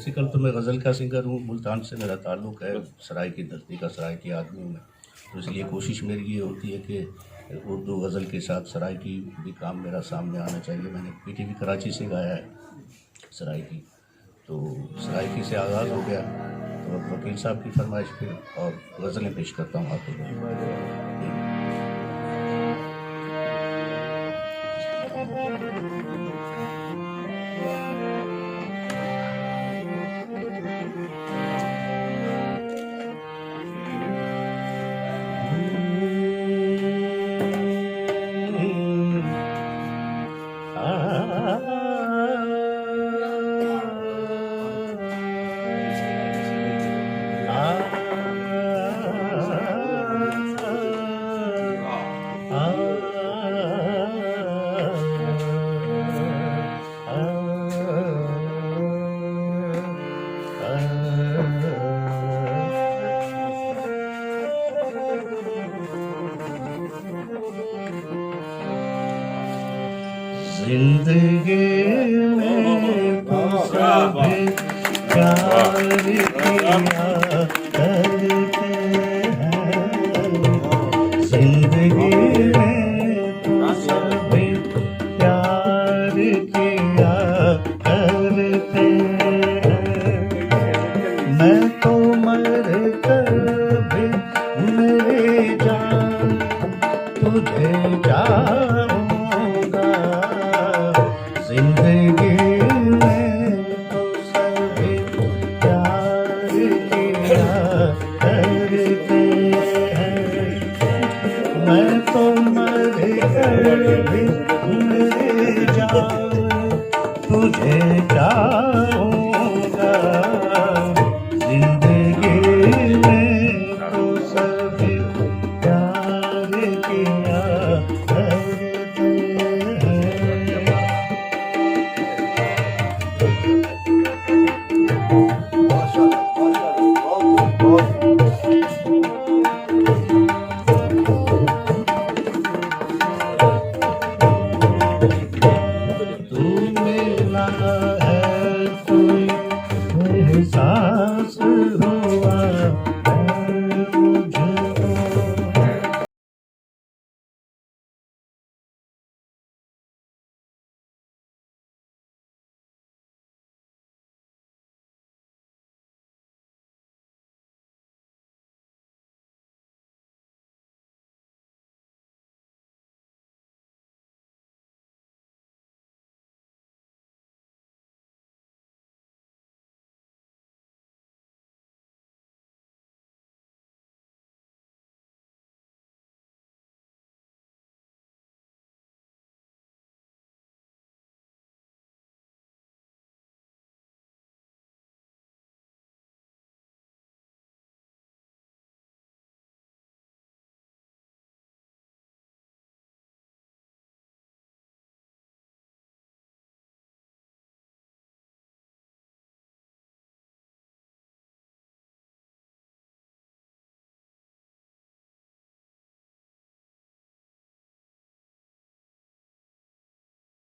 बेसिकल तो मैं गज़ल का सिंगर हूँ, मुल्तान से मेरा ताल्लुक़ है, सराय की धरती का, सराय की आदमी हूँ मैं। तो इसलिए कोशिश मेरी ये होती है कि उर्दू गज़ल के साथ सराय की भी काम मेरा सामने आना चाहिए। मैंने पीटीवी कराची से गाया है सराय की, तो सराय की से आगाज़ हो गया, तो अब वकील साहब की फरमाइश पे और गज़लें पेश करता हूँ आपको। जिंदगी में तो सभी प्यार किया करते हैं, जिंदगी में तो सभी प्यार किया करते हैं। मैं तो मर कर भी मेरी जान तुझे जाऊंगा, जिंदगी में तो सभी प्यार किया करते हैं। मैं तो मर कर भी मेरी जान तुझे जाऊंगा, जिंदगी में तो सभी प्यार किया करते हैं। तू मिला है कोई एहसास हुआ है मुझको।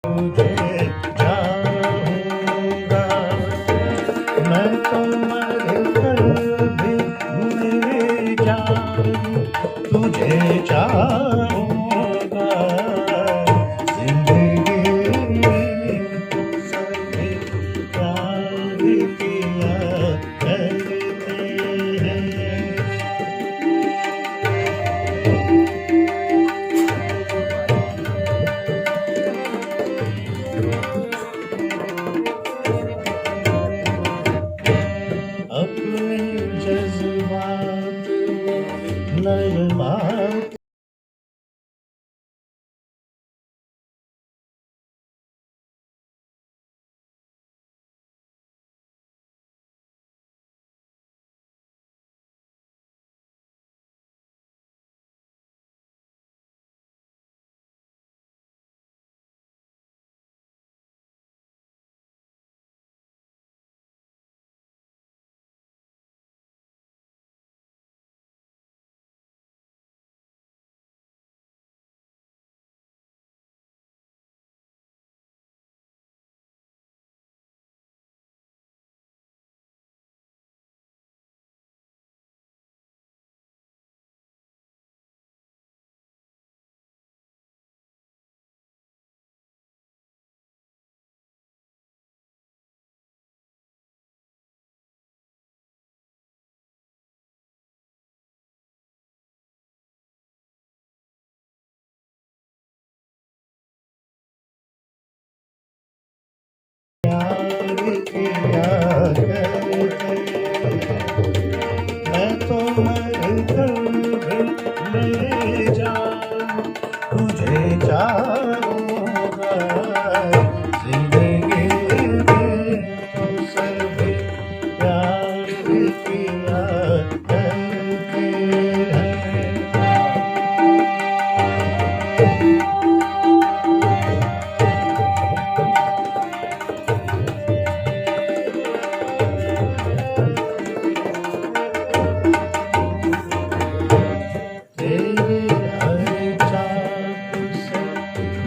तुझे जाऊंगा, मैं तो मर कर भी मेरी जान तुझे जाऊंगा, जिंदगी में तो सभी प्यार किया करते हैं।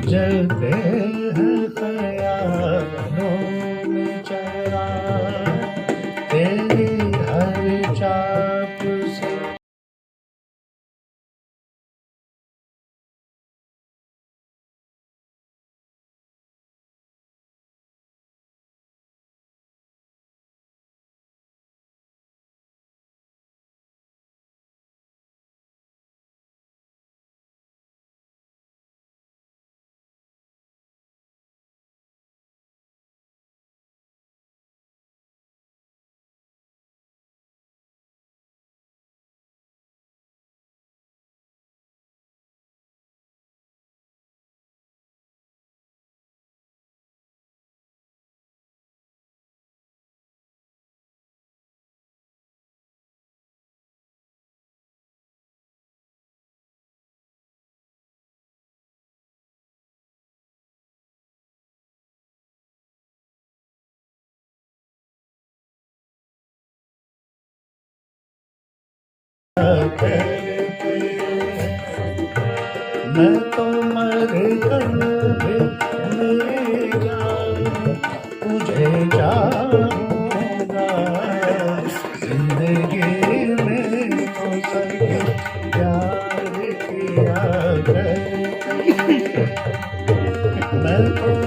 जलते हैं ख्यालों में चरा, तेरी हर चाप से मैं तो मर कर भी मेरा तुझे चाहूँगा, जिंदगी में तो सभी प्यार किया करते, मैं तो